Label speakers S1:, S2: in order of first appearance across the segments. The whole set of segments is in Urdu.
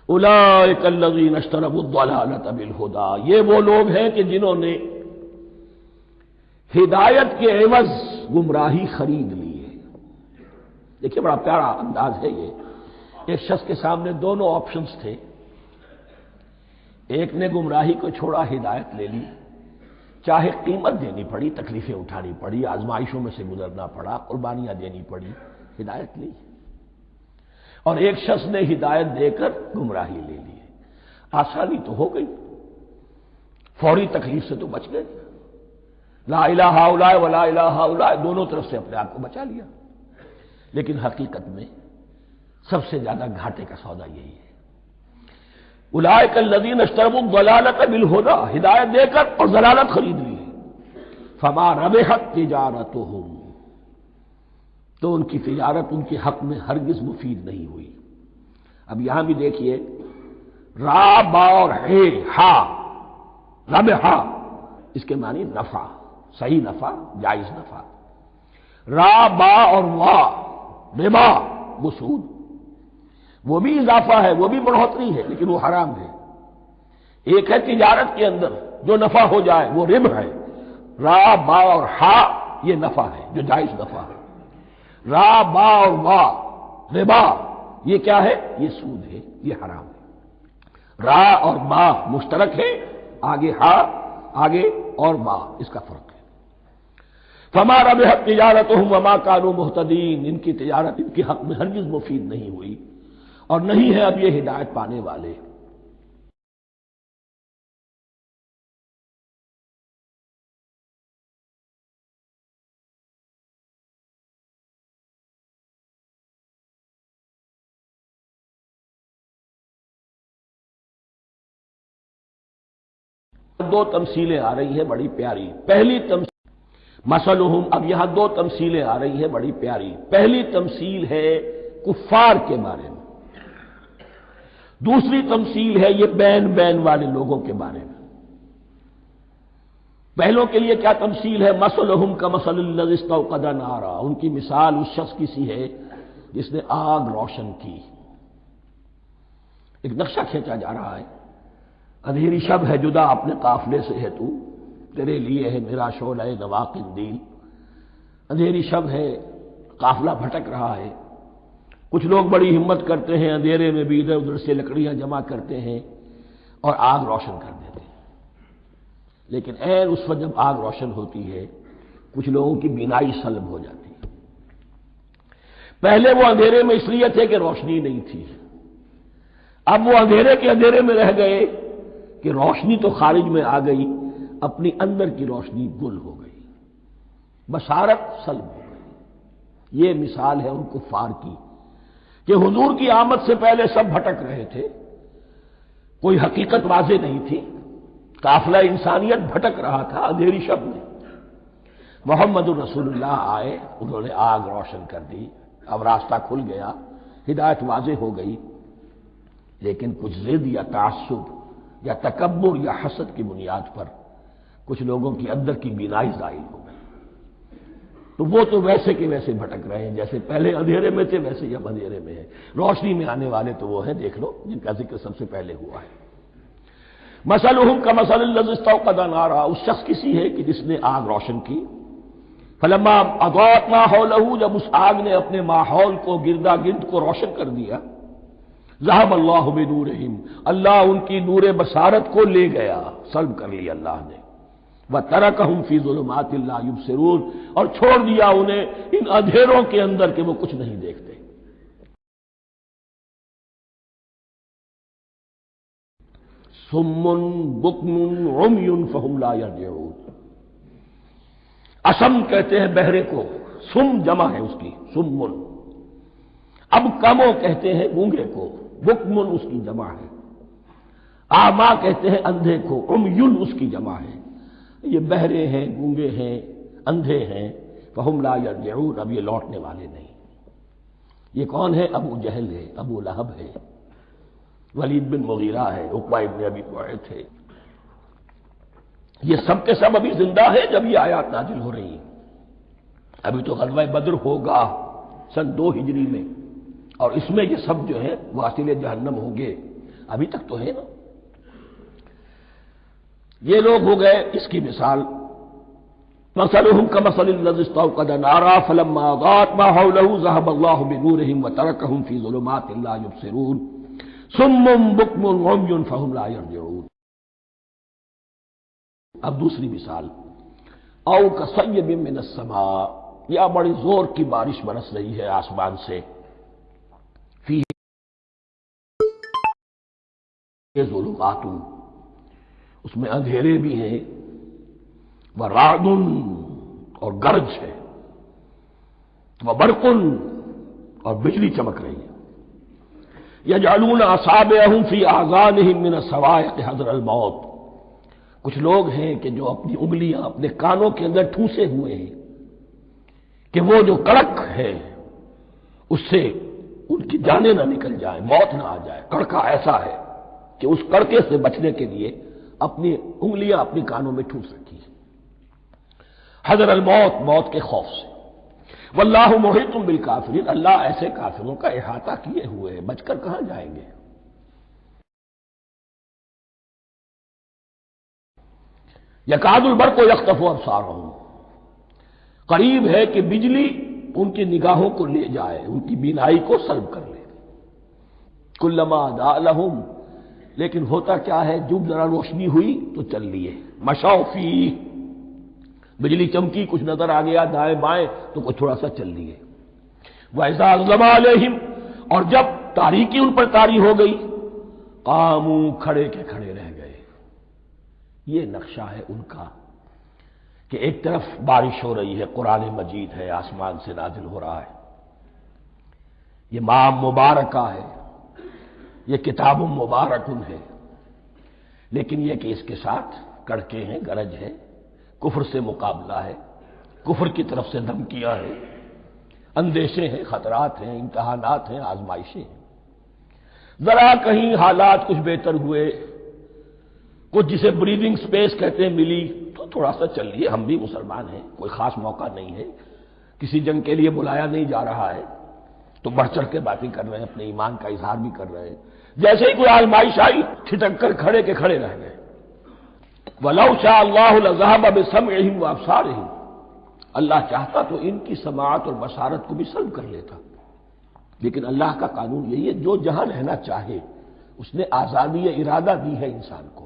S1: اولئک الذین اشتروا الضلالۃ بالہدی، یہ وہ لوگ ہیں کہ جنہوں نے ہدایت کے عوض گمراہی خرید لی ہے۔ دیکھیے بڑا پیارا انداز ہے یہ۔ ایک شخص کے سامنے دونوں آپشنز تھے، ایک نے گمراہی کو چھوڑا، ہدایت لے لی، چاہے قیمت دینی پڑی، تکلیفیں اٹھانی پڑی، آزمائشوں میں سے گزرنا پڑا، قربانیاں دینی پڑی، ہدایت لی۔ اور ایک شخص نے ہدایت دے کر گمراہی لے لی ہے۔ آسانی تو ہو گئی، فوری تکلیف سے تو بچ گئے، لا الہ الا ولا الہ الا، دونوں طرف سے اپنے آپ کو بچا لیا۔ لیکن حقیقت میں سب سے زیادہ گھاٹے کا سودا یہی ہے۔ اولئک الذین اشتروا الضلالۃ بالہدی، ہدایت دے کر اور ضلالت خرید لی، فما ربحت تجارتہم، تو ان کی تجارت ان کے حق میں ہرگز مفید نہیں ہوئی۔ اب یہاں بھی دیکھیے، را با اور ہے ہا، ربحا، اس کے معنی نفع، صحیح نفع، جائز نفع۔ را با اور وا، ربا، وہ سود، وہ بھی اضافہ ہے، وہ بھی بڑھوتری ہے، لیکن وہ حرام ہے۔ ایک ہے تجارت کے اندر جو نفع ہو جائے وہ ربح ہے، را با اور ہا یہ نفع ہے جو جائز نفع ہے۔ را با اور وا، ربا، یہ کیا ہے؟ یہ سود ہے، یہ حرام ہے۔ را اور با مشترک ہے، آگے ہا، آگے اور با، اس کا فرق ہے۔ فما ربحت تجارتہم وما كانوا مہتدین، ان کی تجارت ان کے حق میں ہرگز مفید نہیں ہوئی اور نہیں ہے اب یہ ہدایت پانے والے۔ دو تمثیلیں آ رہی ہیں بڑی پیاری۔ پہلی تمثیل مثلہم، اب یہاں دو تمثیلیں آ رہی ہیں بڑی پیاری۔ پہلی تمثیل ہے کفار کے بارے میں، دوسری تمثیل ہے یہ بین بین والے لوگوں کے بارے میں۔ پہلوں کے لیے کیا تمثیل ہے؟ مثلہم کمثل الذی استوقد نارا، ان کی مثال اس شخص کی سی ہے جس نے آگ روشن کی۔ ایک نقشہ کھینچا جا رہا ہے، اندھیری شب ہے جدا اپنے قافلے سے ہے تو، تیرے لیے ہے میرا شعلہ نوا قندیل۔ اندھیری شب ہے، قافلہ بھٹک رہا ہے، کچھ لوگ بڑی ہمت کرتے ہیں، اندھیرے میں بھی ادھر ادھر سے لکڑیاں جمع کرتے ہیں اور آگ روشن کر دیتے ہیں۔ لیکن عین اس وقت جب آگ روشن ہوتی ہے کچھ لوگوں کی بینائی سلب ہو جاتی ہے۔ پہلے وہ اندھیرے میں اس لیے تھے کہ روشنی نہیں تھی، اب وہ اندھیرے کے اندھیرے میں رہ گئے کہ روشنی تو خارج میں آ گئی، اپنی اندر کی روشنی گل ہو گئی، بصارت سلب ہو گئی۔ یہ مثال ہے ان کفار کی کہ حضور کی آمد سے پہلے سب بھٹک رہے تھے، کوئی حقیقت واضح نہیں تھی، قافلہ انسانیت بھٹک رہا تھا اندھیری شب میں۔ محمد الرسول اللہ آئے، انہوں نے آگ روشن کر دی، اب راستہ کھل گیا، ہدایت واضح ہو گئی۔ لیکن کچھ ضد یا تعصب یا تکبر یا حسد کی بنیاد پر کچھ لوگوں کی اندر کی بینائی زائل ہو گئی، تو وہ تو ویسے کے ویسے بھٹک رہے ہیں، جیسے پہلے اندھیرے میں تھے ویسے ہی اب اندھیرے میں ہیں۔ روشنی میں آنے والے تو وہ ہیں، دیکھ لو جن کا ذکر سب سے پہلے ہوا ہے۔ مثلہم کمثل الذی استوقد نارا، اس شخص کی سی ہے کہ جس نے آگ روشن کی۔ فلما اضاءت ما حولہ، جب اس آگ نے اپنے ماحول کو، گردا گرد کو روشن کر دیا، ذهب اللہ بنورہم، اللہ ان کی نور بصارت کو لے گیا، سلب کر لیا اللہ نے۔ وترکہم فی ظلمات لا یبصرون، اور چھوڑ دیا انہیں ان اندھیروں کے اندر کہ وہ کچھ نہیں دیکھتے۔ صم بکم عمی فہم لا یرجعون، اسم کہتے ہیں بہرے کو، سم جمع ہے اس کی، سمن۔ اب کمو کہتے ہیں گونگے کو، بکمن اس کی جمع ہے۔ آما کہتے ہیں اندھے کو، عمیٌ اس کی جمع ہے۔ یہ بہرے ہیں، گونگے ہیں، اندھے ہیں، فہم لا یرجعون، اب یہ لوٹنے والے نہیں۔ یہ کون ہے؟ ابو جہل ہے، ابو لہب ہے، ولید بن مغیرہ ہے، عقبہ ابن ابی معیط ہے۔ یہ سب کے سب ابھی زندہ ہے جب یہ آیات نازل ہو رہی ہیں۔ ابھی تو غزوہ بدر ہوگا سن 2 ہجری میں، اور اس میں یہ سب جو ہے واصل جہنم ہوں گے۔ ابھی تک تو ہے نا. یہ لوگ ہو گئے اس کی مثال. مثلهم كمثل الذي استوقد نارا فلما أضاءت ما حوله ذهب الله بنورهم وتركهم في ظلمات لا يبصرون صم بكم عمي فهم لا يرجعون. اب دوسری مثال. او كصيب من السماء، یا بڑی زور کی بارش برس رہی ہے آسمان سے. فيه ظلمات، اس میں اندھیرے بھی ہیں، ورعد اور گرج ہے، وبرق اور بجلی چمک رہی ہے. یجعلون اصابعهم فی اذانهم من الصواعق حذر الموت. کچھ لوگ ہیں کہ جو اپنی انگلیاں اپنے کانوں کے اندر ٹھوسے ہوئے ہیں کہ وہ جو کڑک ہے اس سے ان کی جانیں نہ نکل جائیں، موت نہ آ جائے. کڑکا ایسا ہے کہ اس کڑکے سے بچنے کے لیے اپنی انگلیاں اپنی کانوں میں ٹھوس رکھی ہیں، حذر الموت، موت کے خوف سے. واللہ محیط بالکافرین، اللہ ایسے کافروں کا احاطہ کیے ہوئے ہیں، بچ کر کہاں جائیں گے. یکاد البرق یخطف ابصارهم، قریب ہے کہ بجلی ان کی نگاہوں کو لے جائے، ان کی بینائی کو سلب کر لے. کلما اضاء لهم، لیکن ہوتا کیا ہے، جب ذرا روشنی ہوئی تو چل لیے. مشوا فیہ، بجلی چمکی، کچھ نظر آ گیا دائیں بائیں تو کچھ تھوڑا سا چل لیے. وَإِذَا أَظْلَمَ عَلَيْهِمْ، اور جب تاریکی ان پر طاری ہو گئی، قاموا، کھڑے کے کھڑے رہ گئے. یہ نقشہ ہے ان کا کہ ایک طرف بارش ہو رہی ہے، قرآن مجید ہے، آسمان سے نازل ہو رہا ہے، یہ ماہ مبارکہ ہے، یہ کتاب مبارکن ہے، لیکن یہ کہ اس کے ساتھ کڑکے ہیں، گرج ہے، کفر سے مقابلہ ہے، کفر کی طرف سے دھمکیاں ہیں، اندیشے ہیں، خطرات ہیں، امتحانات ہیں، آزمائشیں ہیں. ذرا کہیں حالات کچھ بہتر ہوئے، کچھ جسے بریدنگ سپیس کہتے ہیں ملی تو تھوڑا سا چل لیے. ہم بھی مسلمان ہیں، کوئی خاص موقع نہیں ہے، کسی جنگ کے لیے بلایا نہیں جا رہا ہے تو بڑھ چڑھ کے باتیں کر رہے ہیں، اپنے ایمان کا اظہار بھی کر رہے ہیں. جیسے ہی کوئی آزمائش آئی چھٹک کر کھڑے کے کھڑے رہ گئے. وَلَوْ شَاءَ اللَّهُ لَذَهَبَ بِسَمْعِهِمْ وَأَبْصَارِهِمْ، اللہ چاہتا تو ان کی سماعت اور بصارت کو بھی سلب کر لیتا، لیکن اللہ کا قانون یہی ہے، جو جہاں رہنا چاہے اس نے آزادی ارادہ دی ہے انسان کو.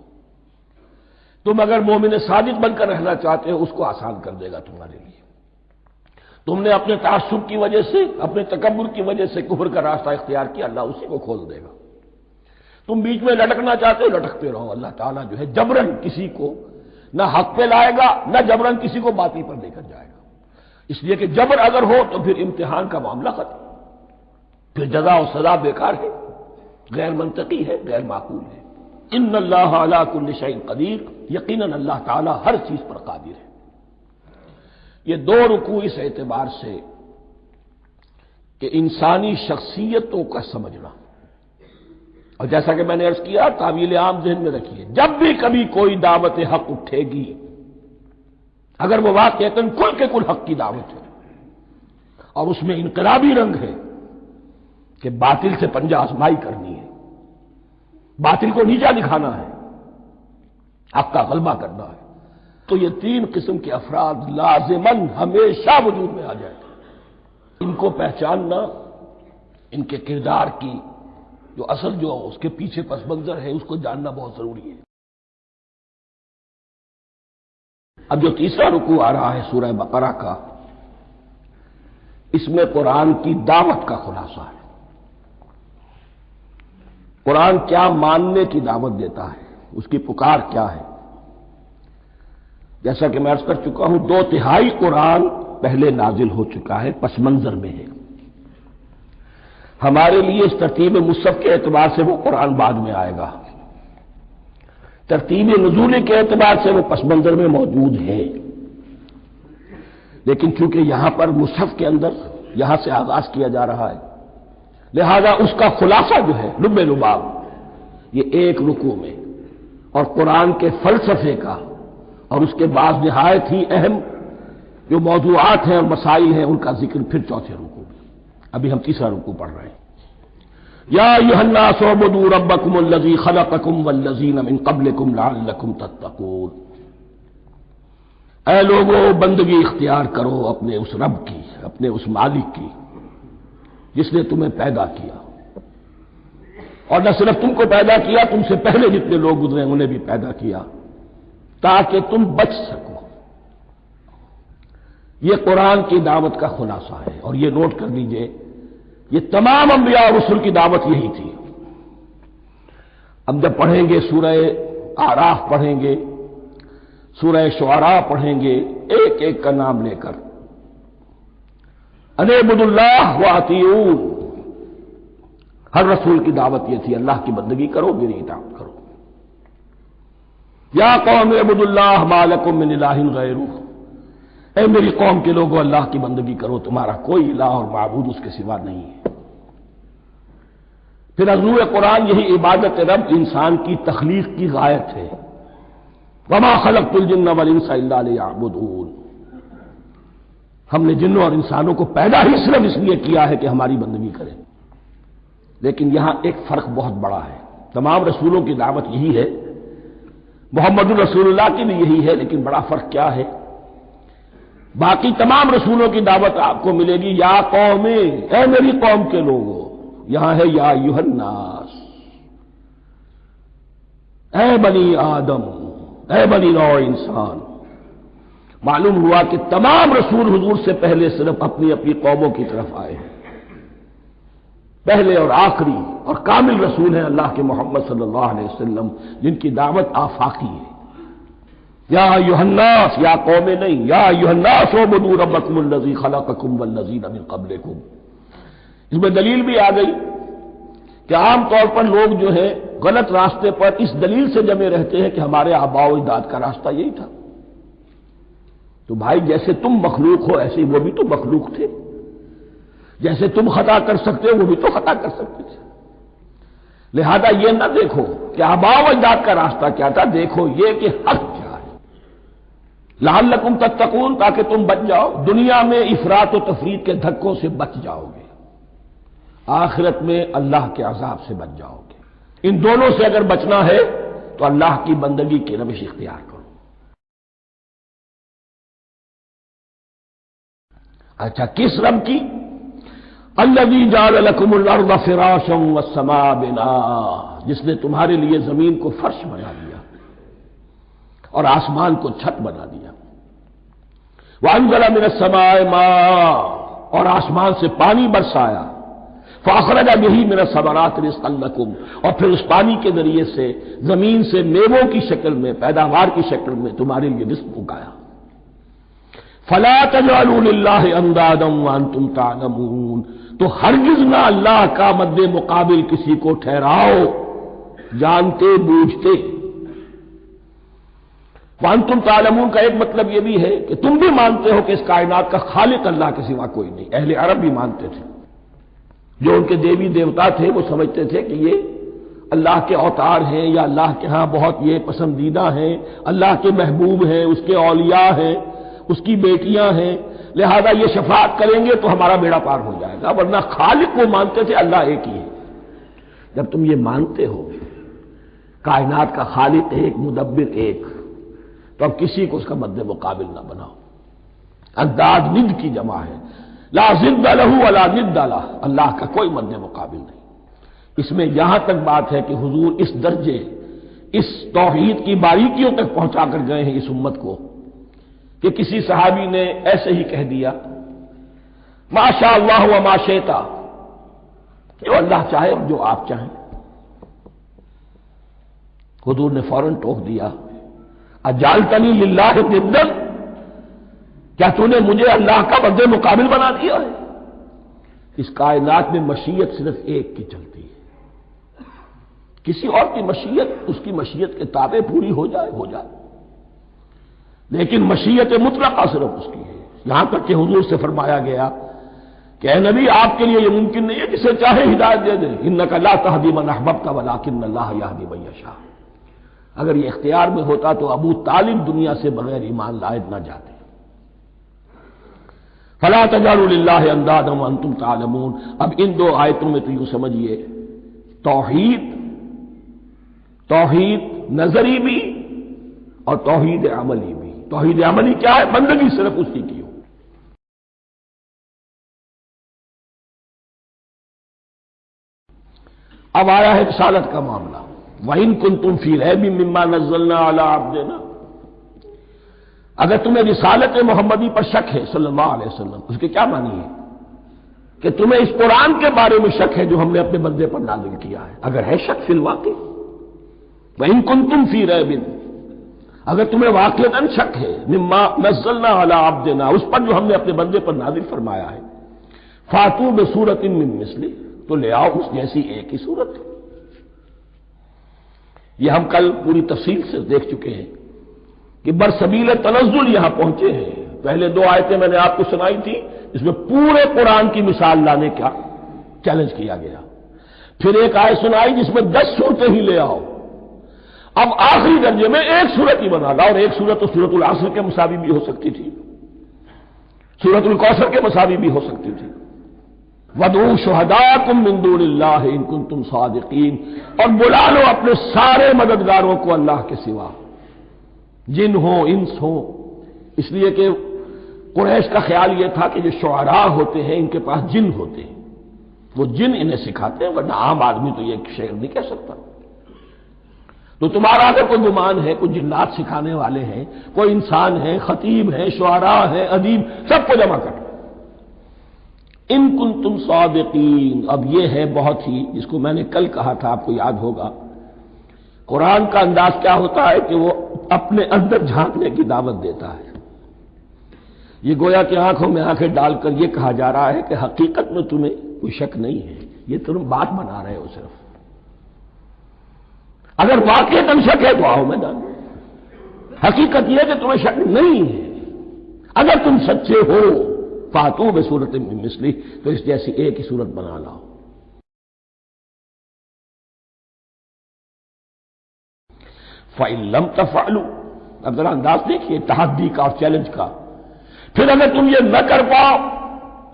S1: تم اگر مومن صادق بن کر رہنا چاہتے ہو اس کو آسان کر دے گا تمہارے لیے. تم نے اپنے تعصب کی وجہ سے، اپنے تکبر کی وجہ سے کفر کا راستہ اختیار کیا، اللہ اسی کو کھول دے گا. تم بیچ میں لٹکنا چاہتے ہو، لٹکتے رہو. اللہ تعالیٰ جو ہے جبرن کسی کو نہ حق پہ لائے گا، نہ جبرن کسی کو باطل پر لے کر جائے گا. اس لیے کہ جبر اگر ہو تو پھر امتحان کا معاملہ ختم، پھر جزا و سزا بیکار ہے، غیر منطقی ہے، غیر معقول ہے. ان اللہ علی کل شیء قدیر، یقیناً اللہ تعالیٰ ہر چیز پر قادر ہے. یہ دو رکوع اس اعتبار سے کہ انسانی شخصیتوں کا سمجھنا، اور جیسا کہ میں نے عرض کیا تعویل عام ذہن میں رکھیے، جب بھی کبھی کوئی دعوت حق اٹھے گی، اگر وہ واقعتاً کل کے کل حق کی دعوت ہے اور اس میں انقلابی رنگ ہے کہ باطل سے پنجہ آزمائی کرنی ہے، باطل کو نیچا دکھانا ہے، حق کا غلبہ کرنا ہے، تو یہ تین قسم کے افراد لازماً ہمیشہ وجود میں آ جائیں. ان کو پہچاننا، ان کے کردار کی جو اصل جو اس کے پیچھے پس منظر ہے اس کو جاننا بہت ضروری ہے. اب جو تیسرا رکوع آ رہا ہے سورہ بقرہ کا، اس میں قرآن کی دعوت کا خلاصہ ہے. قرآن کیا ماننے کی دعوت دیتا ہے، اس کی پکار کیا ہے. جیسا کہ میں عرض کر چکا ہوں، 2/3 قرآن پہلے نازل ہو چکا ہے، پس منظر میں ہے. ہمارے لیے اس ترتیب مصحف کے اعتبار سے وہ قرآن بعد میں آئے گا، ترتیب نزول کے اعتبار سے وہ پس منظر میں موجود ہے. لیکن چونکہ یہاں پر مصحف کے اندر یہاں سے آغاز کیا جا رہا ہے، لہذا اس کا خلاصہ جو ہے لب لباب یہ ایک رکوع میں، اور قرآن کے فلسفے کا اور اس کے بعد نہایت ہی اہم جو موضوعات ہیں اور مسائل ہیں ان کا ذکر پھر چوتھے رکوع میں. ابھی ہم تیسرا رکوع پڑھ رہے ہیں. یا ایھا الناس اعبدوا ربکم الذی خلقکم والذین من قبلکم لعلکم تتقون، اے لوگو بندگی اختیار کرو اپنے اس رب کی، اپنے اس مالک کی جس نے تمہیں پیدا کیا، اور نہ صرف تم کو پیدا کیا، تم سے پہلے جتنے لوگ گزرے انہیں بھی پیدا کیا تاکہ تم بچ سکو۔ یہ قرآن کی دعوت کا خلاصہ ہے، اور یہ نوٹ کر لیجئے یہ تمام انبیاء اور رسل کی دعوت یہی تھی۔ اب جب پڑھیں گے سورہ اعراف پڑھیں گے، سورہ شعراء پڑھیں گے، ایک ایک کا نام لے کر ان اعبدوا اللہ واطیعون، ہر رسول کی دعوت یہ تھی اللہ کی بندگی کرو، میری اطاعت کرو۔ یا قوم اعبدوا اللہ ما لکم من الہ غیرہ، اے میری قوم کے لوگوں اللہ کی بندگی کرو، تمہارا کوئی الہ اور معبود اس کے سوا نہیں ہے۔ پھر عضو قرآن یہی عبادت رب انسان کی تخلیق کی غایت ہے، وما خلقت الجن والانس الا لیعبدون، ہم نے جنوں اور انسانوں کو پیدا ہی صرف اس لیے کیا ہے کہ ہماری بندگی کریں۔ لیکن یہاں ایک فرق بہت بڑا ہے، تمام رسولوں کی دعوت یہی ہے، محمد الرسول اللہ کی بھی یہی ہے، لیکن بڑا فرق کیا ہے؟ باقی تمام رسولوں کی دعوت آپ کو ملے گی یا قوم، اے میری قوم کے لوگوں، یہاں ہے یا ایھا الناس، اے بنی آدم، اے بنی نوع انسان۔ معلوم ہوا کہ تمام رسول حضور سے پہلے صرف اپنی اپنی قوموں کی طرف آئے ہیں، پہلے اور آخری اور کامل رسول ہیں اللہ کے محمد صلی اللہ علیہ وسلم، جن کی دعوت آفاقی ہے۔ یا ایھا الناس، یا قوم نہیں، یا ایھا الناس اعبدوا ربکم الذی خلقکم والذین من قبلکم۔ اس میں دلیل بھی آ گئی کہ عام طور پر لوگ جو ہے غلط راستے پر اس دلیل سے جمے رہتے ہیں کہ ہمارے آباء و اجداد کا راستہ یہی تھا۔ تو بھائی جیسے تم مخلوق ہو ایسے وہ بھی تو مخلوق تھے، جیسے تم خطا کر سکتے ہو وہ بھی تو خطا کر سکتے تھے۔ لہذا یہ نہ دیکھو کہ آباء و اجداد کا راستہ کیا تھا، دیکھو یہ کہ حق کیا ہے، لعلکم تتقون، تاکہ تم بچ جاؤ، دنیا میں افراط و تفریط کے دھکوں سے بچ جاؤ گے، آخرت میں اللہ کے عذاب سے بچ جاؤ گے۔ ان دونوں سے اگر بچنا ہے تو اللہ کی بندگی کی روش اختیار کرو۔ اچھا کس رب کی؟ الذی جعل لکم الارض فراشا والسماء بناء، جس نے تمہارے لیے زمین کو فرش بنا دیا اور آسمان کو چھت بنا دیا۔ وانزل من السماء ماء، اور آسمان سے پانی برسایا، فاخرج به من الثمرات رزقا لکم، اور پھر اس پانی کے ذریعے سے زمین سے میووں کی شکل میں، پیداوار کی شکل میں تمہارے لیے رزق اگایا۔ فلا تجعلوا للہ اندادا وانتم تعلمون، تو ہرگز نہ اللہ کا مد مقابل کسی کو ٹھہراؤ جانتے بوجھتے۔ وانتم تعلمون کا ایک مطلب یہ بھی ہے کہ تم بھی مانتے ہو کہ اس کائنات کا خالق اللہ کے سوا کوئی نہیں۔ اہل عرب بھی مانتے تھے، جو ان کے دیوی دیوتا تھے وہ سمجھتے تھے کہ یہ اللہ کے اوتار ہیں، یا اللہ کے ہاں بہت یہ پسندیدہ ہیں، اللہ کے محبوب ہیں، اس کے اولیاء ہیں، اس کی بیٹیاں ہیں، لہذا یہ شفاعت کریں گے تو ہمارا بیڑا پار ہو جائے گا، ورنہ خالق وہ مانتے تھے اللہ ایک ہی ہے۔ جب تم یہ مانتے ہو کائنات کا خالق ایک، مدبر ایک، تو اب کسی کو اس کا مد مقابل نہ بناؤ۔ انداز ند کی جمع ہے، لا ضد لہ ولا ند لہ، اللہ کا کوئی مد مقابل نہیں۔ اس میں یہاں تک بات ہے کہ حضور اس درجے، اس توحید کی باریکیوں تک پہنچا کر گئے ہیں اس امت کو کہ کسی صحابی نے ایسے ہی کہہ دیا ما شاء اللہ و ما شئت، جو اللہ چاہے اور جو آپ چاہیں۔ حضور نے فوراً ٹوک دیا اجعلتنی للہ ندا، کیا تو نے مجھے اللہ کا مد مقابل بنا دیا ہے؟ اس کائنات میں مشیت صرف ایک کی چلتی ہے، کسی اور کی مشیت اس کی مشیت کے تابع پوری ہو جائے ہو جائے، لیکن مشیت مطلقہ صرف اس کی ہے۔ یہاں تک کہ حضور سے فرمایا گیا کہ اے نبی آپ کے لیے یہ ممکن نہیں ہے جسے چاہے ہدایت دے دے، انک لا تہدی من احببت ولکن اللہ یہدی من یشاء۔ اگر یہ اختیار میں ہوتا تو ابو طالب دنیا سے بغیر ایمان لائے نہ جاتے۔ فلا تجعلوا للہ اندادا وانتم تعلمون۔ اب ان دو آیتوں میں تو یوں سمجھیے توحید نظری بھی اور توحید عملی بھی۔ توحید عملی کیا ہے؟ بندگی صرف اسی کی ہو۔ اب آیا ہے رسالت کا معاملہ، وَإِن كُنتُمْ فِي رَيْبٍ مِّمَّا نَزَّلْنَا عَلَىٰ عَبْدِنَا، اگر تمہیں رسالت محمدی پر شک ہے صلی اللہ علیہ وسلم، اس کے کیا معنی ہے؟ کہ تمہیں اس قرآن کے بارے میں شک ہے جو ہم نے اپنے بندے پر نازل کیا ہے۔ اگر ہے شک فی الواقع، وَإِن كُنتُمْ فِي رَيْبٍ، اگر تمہیں واقعتاً شک ہے مما نزلنا علی عبدنا، اس پر جو ہم نے اپنے بندے پر نازل فرمایا ہے، فاتوا بسورۃ من مثلہ، تو لے آؤ اس جیسی ایک ہی صورت۔ یہ ہم کل پوری تفصیل سے دیکھ چکے ہیں کہ برسبیل تنزل یہاں پہنچے ہیں۔ پہلے دو آیتیں میں نے آپ کو سنائی تھی، اس میں پورے قرآن کی مثال لانے کا چیلنج کیا گیا۔ پھر ایک آیت سنائی جس میں 10 صورتیں ہی لے آؤ۔ اب آخری درجے میں ایک صورت ہی بنا لاؤ، اور ایک صورت تو سورۃ العصر کے مساوی بھی ہو سکتی تھی، سورۃ الکوثر کے مساوی بھی ہو سکتی تھی۔ وَادْعُوا شُهَدَاءَكُم مِّن دُونِ اللَّهِ إِن كُنتُمْ صَادِقِينَ، اور بلا لو اپنے سارے مددگاروں کو اللہ کے سوا، جن ہوں انس ہوں، اس لیے کہ قریش کا خیال یہ تھا کہ جو شعراء ہوتے ہیں ان کے پاس جن ہوتے ہیں، وہ جن انہیں سکھاتے ہیں، ورنہ عام آدمی تو یہ شعر نہیں کہہ سکتا۔ تو تمہارا اگر کوئی گمان ہے کوئی جنات سکھانے والے ہیں، کوئی انسان ہے، خطیب ہے، شعراء ہے، ادیب، سب کو جمع کر، ان کنتم صادقین۔ اب یہ ہے بہت ہی، جس کو میں نے کل کہا تھا، آپ کو یاد ہوگا، قرآن کا انداز کیا ہوتا ہے کہ وہ اپنے اندر جھانکنے کی دعوت دیتا ہے۔ یہ گویا کہ آنکھوں میں آنکھیں ڈال کر یہ کہا جا رہا ہے کہ حقیقت میں تمہیں کوئی شک نہیں ہے، یہ تم بات بنا رہے ہو صرف۔ اگر واقعی تم شک ہے تو آؤ میدان میں، حقیقت یہ ہے کہ تمہیں شک نہیں ہے۔ اگر تم سچے ہو فاتوا بسورۃ من مثلہ، تو اس جیسی ایک ہی صورت بنا لاؤ۔ فَإِن لَّمْ تَفْعَلُوا، اب ذرا انداز دیکھیے تحدی کا اور چیلنج کا۔ پھر اگر تم یہ نہ کر پاؤ،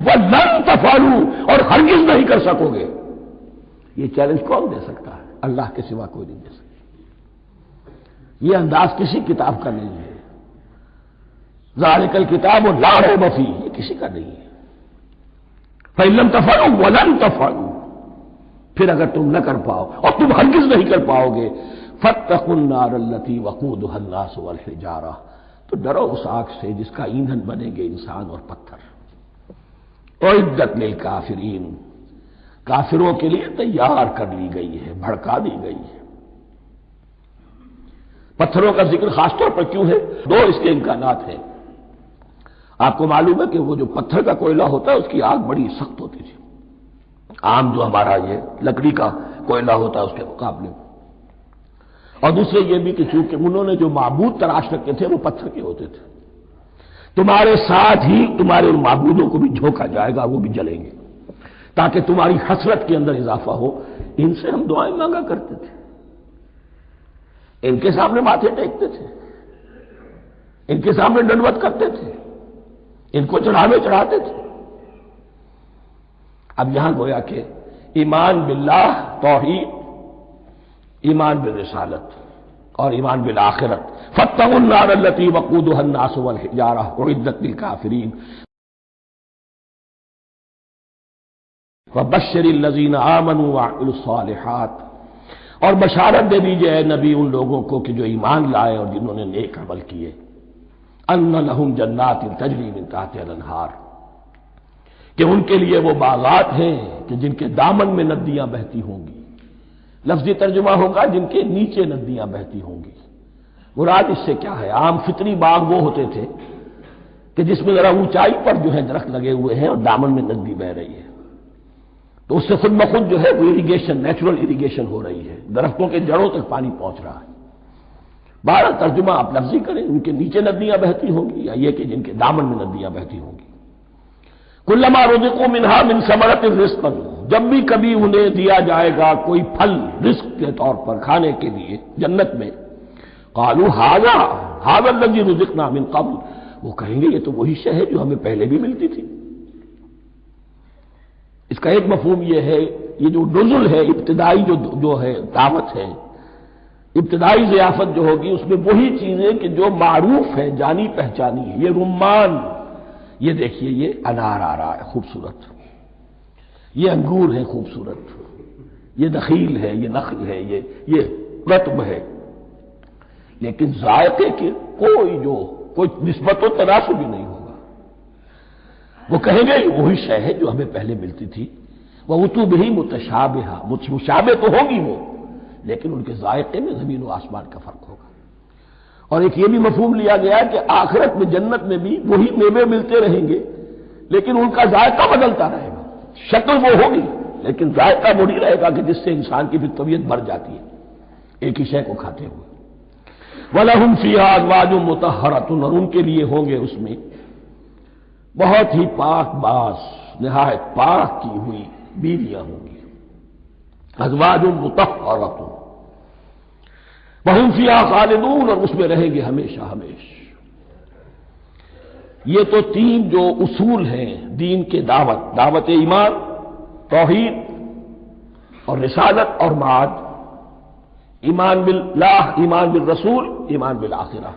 S1: وَلَن تَفْعَلُوا، اور ہرگز نہیں کر سکو گے، یہ چیلنج کون دے سکتا ہے؟ اللہ کے سوا کوئی نہیں دے سکتا۔ یہ انداز کسی کتاب کا نہیں ہے۔ ذالک الکتاب لا ریب فیہ، یہ کسی کا نہیں ہے۔ فَإِن لَّمْ تَفْعَلُوا وَلَن تَفْعَلُوا، پھر اگر تم نہ کر پاؤ اور تم ہرگز نہیں کر پاؤ گے، فَاتَّقُوا النَّارَ الَّتِي وَقُودُهَا النَّاسُ وَالْحِجَارَةُ، تو ڈرو اس آگ سے جس کا ایندھن بنیں گے انسان اور پتھر۔ اعدت للکافرین، کافروں کے لیے تیار کر لی گئی ہے، بھڑکا دی گئی ہے۔ پتھروں کا ذکر خاص طور پر کیوں ہے؟ دو اس کے امکانات ہیں۔ آپ کو معلوم ہے کہ وہ جو پتھر کا کوئلہ ہوتا ہے اس کی آگ بڑی سخت ہوتی تھی، عام جو ہمارا یہ لکڑی کا کوئلہ ہوتا ہے اس کے مقابلے میں۔ اور دوسرے یہ بھی کہ چونکہ انہوں نے جو معبود تراش رکھے تھے وہ پتھر کے ہوتے تھے، تمہارے ساتھ ہی تمہارے ان معبودوں کو بھی جھونکا جائے گا، وہ بھی جلیں گے، تاکہ تمہاری حسرت کے اندر اضافہ ہو۔ ان سے ہم دعائیں مانگا کرتے تھے، ان کے سامنے ماتھے ٹیکتے تھے، ان کے سامنے ڈنڈوت کرتے تھے، ان کو چڑھاوے چڑھاتے تھے۔ اب یہاں گویا کہ ایمان باللہ توحید، ایمان بالرسالت اور ایمان بالآخرت، فاتقوا النار التي وقودها الناس والحجارة اعدت للكافرين وبشر الذين آمنوا وعملوا الصالحات، اور بشارت دے دیجئے اے نبی ان لوگوں کو کہ جو ایمان لائے اور جنہوں نے نیک عمل کیے، ان لهم جنات تجری من تحتها الانہار، کہ ان کے لیے وہ باغات ہیں کہ جن کے دامن میں ندیاں بہتی ہوں گی۔ لفظی ترجمہ ہوگا جن کے نیچے ندیاں بہتی ہوں گی۔ مراد اس سے کیا ہے؟ عام فطری باغ وہ ہوتے تھے کہ جس میں ذرا اونچائی پر جو ہے درخت لگے ہوئے ہیں اور دامن میں ندی بہ رہی ہے، تو اس سے خود بخود جو ہے وہ اریگیشن، نیچرل اریگیشن ہو رہی ہے، درختوں کے جڑوں تک پانی پہنچ رہا ہے۔ بہرحال ترجمہ آپ لفظی کریں، ان کے نیچے ندیاں بہتی ہوں گی یا یہ کہ جن کے دامن میں ندیاں بہتی ہوں گی۔ کلما رزقوا منها من ثمرۃ رزقا، جب بھی کبھی انہیں دیا جائے گا کوئی پھل رزق کے طور پر کھانے کے لیے جنت میں، قالوا هذا الذي رزقنا من قبل، وہ کہیں گے یہ تو وہی شے ہے جو ہمیں پہلے بھی ملتی تھی۔ اس کا ایک مفہوم یہ ہے یہ جو نزل ہے ابتدائی جو ہے دعوت ہے، ابتدائی ضیافت جو ہوگی اس میں وہی چیزیں کہ جو معروف ہیں، جانی پہچانی ہے۔ یہ رمان، یہ دیکھیے یہ انار آ رہا ہے خوبصورت، یہ انگور ہے خوبصورت، یہ نخیل ہے، یہ نخل ہے، یہ رطب ہے، لیکن ذائقے کے کوئی نسبت و تناسب بھی نہیں ہوگا۔ وہ کہیں گے یہ وہی شے ہے جو ہمیں پہلے ملتی تھی، وہ اتو بھی متشابہ، مشابہ تو ہوگی وہ، لیکن ان کے ذائقے میں زمین و آسمان کا فرق ہوگا۔ اور ایک یہ بھی مفہوم لیا گیا کہ آخرت میں جنت میں بھی وہی میوے ملتے رہیں گے، لیکن ان کا ذائقہ بدلتا رہے گا، شکل وہ ہوگی لیکن ذائقہ وہی رہے گا کہ جس سے انسان کی بھی طبیعت بھر جاتی ہے ایک ہی شے کو کھاتے ہوئے۔ وَلَهُمْ فِيهَا أَزْوَاجٌ مُطَهَّرَةٌ، اور ان کے لیے ہوں گے اس میں بہت ہی پاک باز، نہایت پاک کی ہوئی بیویاں ہوں گی۔ ازواج مطہرۃ وہم فیہا خالدون، اور اس میں رہیں گے ہمیشہ ہمیشہ۔ یہ تو تین جو اصول ہیں دین کے دعوت ایمان، توحید اور رسالت اور معاد، ایمان باللہ، ایمان بالرسول، ایمان بالآخرہ۔